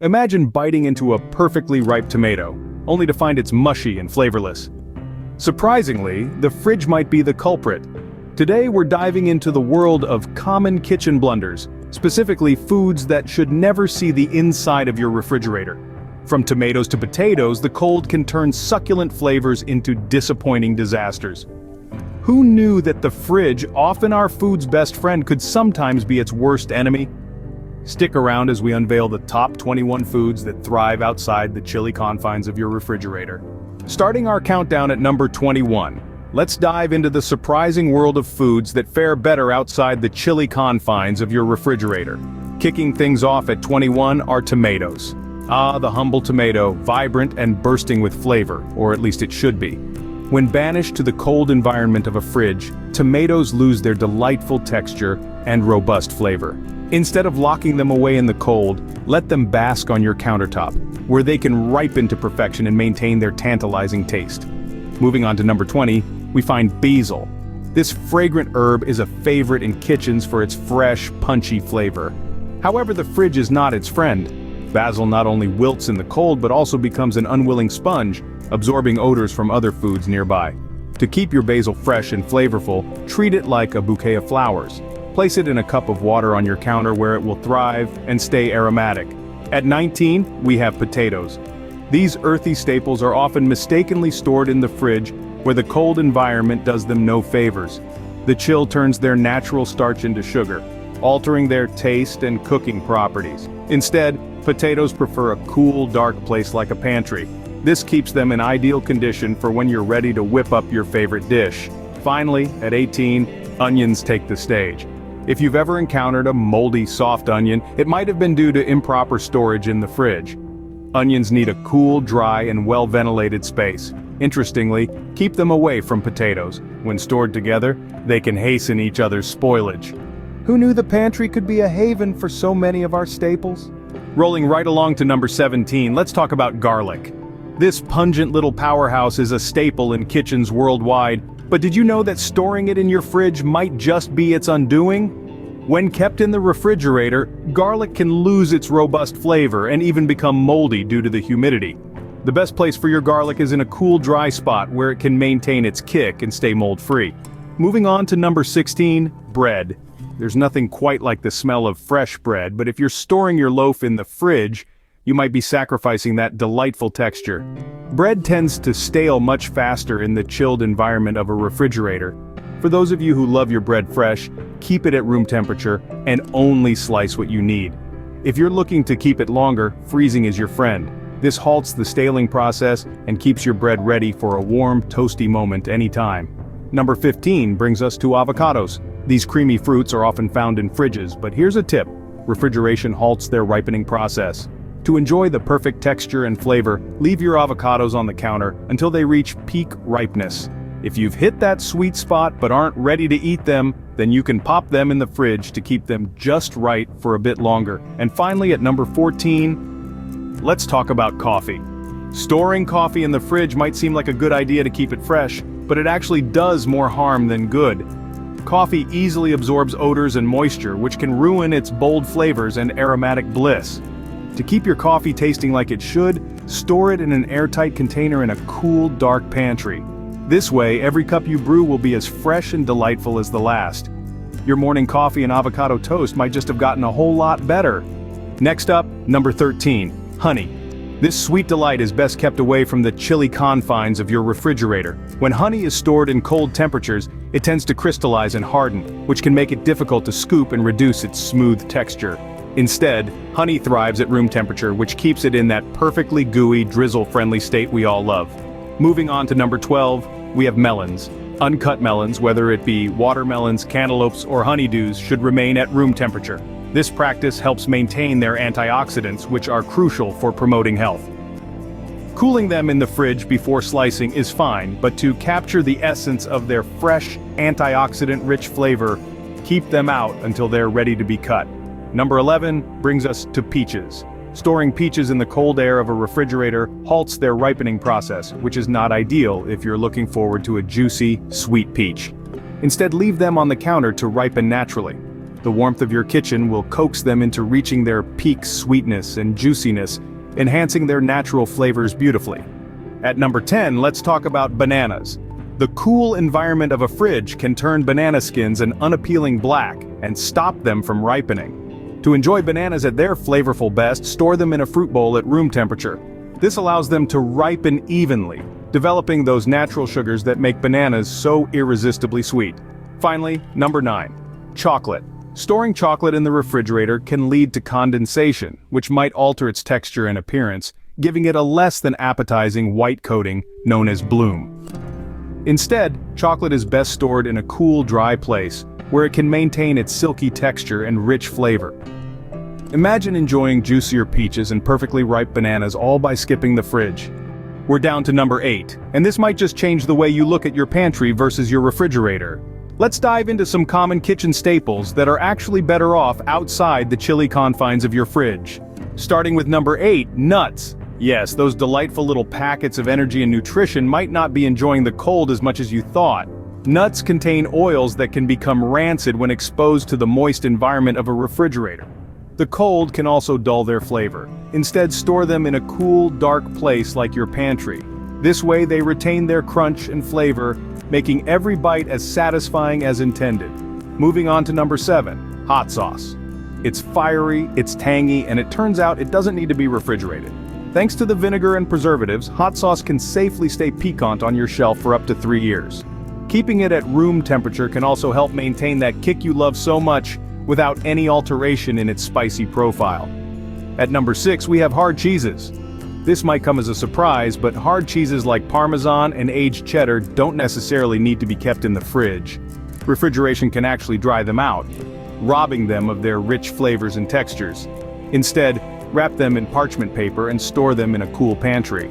Imagine biting into a perfectly ripe tomato, only to find it's mushy and flavorless. Surprisingly, the fridge might be the culprit. Today we're diving into the world of common kitchen blunders, specifically foods that should never see the inside of your refrigerator. From tomatoes to potatoes, the cold can turn succulent flavors into disappointing disasters. Who knew that the fridge, often our food's best friend, could sometimes be its worst enemy? Stick around as we unveil the top 21 foods that thrive outside the chilly confines of your refrigerator. Starting our countdown at number 21, let's dive into the surprising world of foods that fare better outside the chilly confines of your refrigerator. Kicking things off at 21 are tomatoes. Ah, the humble tomato, vibrant and bursting with flavor, or at least it should be. When banished to the cold environment of a fridge, tomatoes lose their delightful texture and robust flavor. Instead of locking them away in the cold, let them bask on your countertop, where they can ripen to perfection and maintain their tantalizing taste. Moving on to number 20, we find basil. This fragrant herb is a favorite in kitchens for its fresh, punchy flavor. However, the fridge is not its friend. Basil not only wilts in the cold but also becomes an unwilling sponge, absorbing odors from other foods nearby. To keep your basil fresh and flavorful, treat it like a bouquet of flowers. Place it in a cup of water on your counter where it will thrive and stay aromatic. At 19, we have potatoes. These earthy staples are often mistakenly stored in the fridge, where the cold environment does them no favors. The chill turns their natural starch into sugar, altering their taste and cooking properties. Instead, potatoes prefer a cool, dark place like a pantry. This keeps them in ideal condition for when you're ready to whip up your favorite dish. Finally, at 18, onions take the stage. If you've ever encountered a moldy, soft onion, it might have been due to improper storage in the fridge. Onions need a cool, dry, and well-ventilated space. Interestingly, keep them away from potatoes. When stored together, they can hasten each other's spoilage. Who knew the pantry could be a haven for so many of our staples? Rolling right along to number 17, let's talk about garlic. This pungent little powerhouse is a staple in kitchens worldwide. But did you know that storing it in your fridge might just be its undoing? When kept in the refrigerator, garlic can lose its robust flavor and even become moldy due to the humidity. The best place for your garlic is in a cool, dry spot where it can maintain its kick and stay mold-free. Moving on to number 16, bread. There's nothing quite like the smell of fresh bread, but if you're storing your loaf in the fridge, you might be sacrificing that delightful texture. Bread tends to stale much faster in the chilled environment of a refrigerator. For those of you who love your bread fresh, keep it at room temperature and only slice what you need. If you're looking to keep it longer, freezing is your friend. This halts the staling process and keeps your bread ready for a warm, toasty moment anytime. Number 15 brings us to avocados. These creamy fruits are often found in fridges, but here's a tip: refrigeration halts their ripening process. To enjoy the perfect texture and flavor, leave your avocados on the counter until they reach peak ripeness. If you've hit that sweet spot but aren't ready to eat them, then you can pop them in the fridge to keep them just right for a bit longer. And finally, at number 14, let's talk about coffee. Storing coffee in the fridge might seem like a good idea to keep it fresh, but it actually does more harm than good. Coffee easily absorbs odors and moisture, which can ruin its bold flavors and aromatic bliss. To keep your coffee tasting like it should, store it in an airtight container in a cool, dark pantry. This way, every cup you brew will be as fresh and delightful as the last. Your morning coffee and avocado toast might just have gotten a whole lot better. Next up, number 13, honey. This sweet delight is best kept away from the chilly confines of your refrigerator. When honey is stored in cold temperatures, it tends to crystallize and harden, which can make it difficult to scoop and reduce its smooth texture. Instead, honey thrives at room temperature, which keeps it in that perfectly gooey, drizzle-friendly state we all love. Moving on to number 12, we have melons. Uncut melons, whether it be watermelons, cantaloupes, or honeydews, should remain at room temperature. This practice helps maintain their antioxidants, which are crucial for promoting health. Cooling them in the fridge before slicing is fine, but to capture the essence of their fresh, antioxidant-rich flavor, keep them out until they're ready to be cut. Number 11 brings us to peaches. Storing peaches in the cold air of a refrigerator halts their ripening process, which is not ideal if you're looking forward to a juicy, sweet peach. Instead, leave them on the counter to ripen naturally. The warmth of your kitchen will coax them into reaching their peak sweetness and juiciness, enhancing their natural flavors beautifully. At number 10, let's talk about bananas. The cool environment of a fridge can turn banana skins an unappealing black and stop them from ripening. To enjoy bananas at their flavorful best, store them in a fruit bowl at room temperature. This allows them to ripen evenly, developing those natural sugars that make bananas so irresistibly sweet. Finally, number 9. Chocolate. Storing chocolate in the refrigerator can lead to condensation, which might alter its texture and appearance, giving it a less than appetizing white coating known as bloom. Instead, chocolate is best stored in a cool, dry place, where it can maintain its silky texture and rich flavor. Imagine enjoying juicier peaches and perfectly ripe bananas all by skipping the fridge. We're down to number 8, and this might just change the way you look at your pantry versus your refrigerator. Let's dive into some common kitchen staples that are actually better off outside the chilly confines of your fridge. Starting with number 8, nuts. Yes, those delightful little packets of energy and nutrition might not be enjoying the cold as much as you thought. Nuts contain oils that can become rancid when exposed to the moist environment of a refrigerator. The cold can also dull their flavor. Instead, store them in a cool, dark place like your pantry. This way they retain their crunch and flavor, making every bite as satisfying as intended. Moving on to number 7, hot sauce. It's fiery, it's tangy, and it turns out it doesn't need to be refrigerated. Thanks to the vinegar and preservatives, hot sauce can safely stay piquant on your shelf for up to 3 years. Keeping it at room temperature can also help maintain that kick you love so much without any alteration in its spicy profile. At number 6, we have hard cheeses. This might come as a surprise, but hard cheeses like Parmesan and aged cheddar don't necessarily need to be kept in the fridge. Refrigeration can actually dry them out, robbing them of their rich flavors and textures. Instead, wrap them in parchment paper and store them in a cool pantry.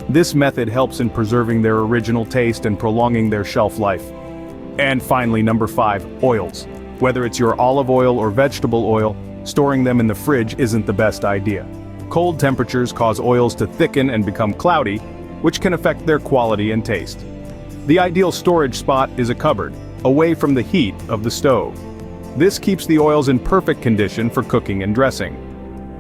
This method helps in preserving their original taste and prolonging their shelf life. And finally, number 5, oils. Whether it's your olive oil or vegetable oil, storing them in the fridge isn't the best idea. Cold temperatures cause oils to thicken and become cloudy, which can affect their quality and taste. The ideal storage spot is a cupboard, away from the heat of the stove. This keeps the oils in perfect condition for cooking and dressing.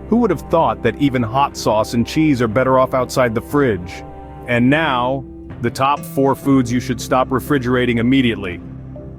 Who would have thought that even hot sauce and cheese are better off outside the fridge? And now, the top 4 foods you should stop refrigerating immediately.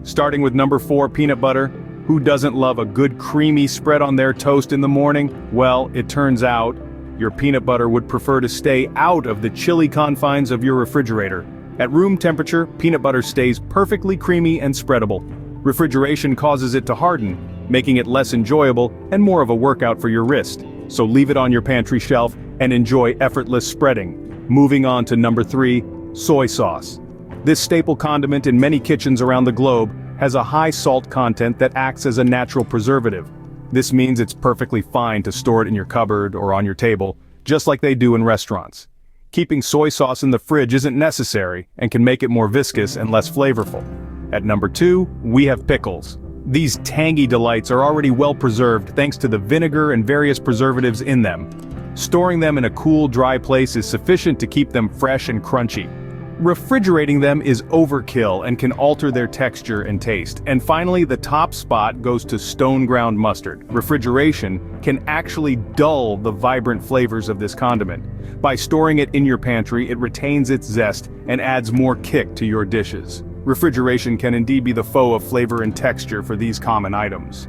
Starting with number 4, peanut butter. Who doesn't love a good creamy spread on their toast in the morning? Well, it turns out, your peanut butter would prefer to stay out of the chilly confines of your refrigerator. At room temperature, peanut butter stays perfectly creamy and spreadable. Refrigeration causes it to harden, making it less enjoyable and more of a workout for your wrist. So leave it on your pantry shelf and enjoy effortless spreading. Moving on to number 3, soy sauce. This staple condiment in many kitchens around the globe has a high salt content that acts as a natural preservative. This means it's perfectly fine to store it in your cupboard or on your table, just like they do in restaurants. Keeping soy sauce in the fridge isn't necessary and can make it more viscous and less flavorful. At number 2, we have pickles. These tangy delights are already well preserved thanks to the vinegar and various preservatives in them. Storing them in a cool, dry place is sufficient to keep them fresh and crunchy. Refrigerating them is overkill and can alter their texture and taste. And finally, the top spot goes to stone ground mustard. Refrigeration can actually dull the vibrant flavors of this condiment. By storing it in your pantry, it retains its zest and adds more kick to your dishes. Refrigeration can indeed be the foe of flavor and texture for these common items.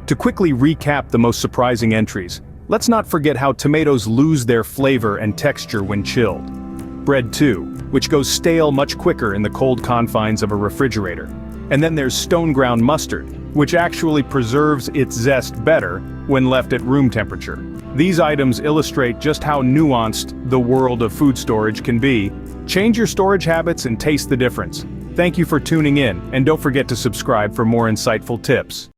To quickly recap the most surprising entries, let's not forget how tomatoes lose their flavor and texture when chilled. Bread too, which goes stale much quicker in the cold confines of a refrigerator. And then there's stone ground mustard, which actually preserves its zest better when left at room temperature. These items illustrate just how nuanced the world of food storage can be. Change your storage habits and taste the difference. Thank you for tuning in, and don't forget to subscribe for more insightful tips.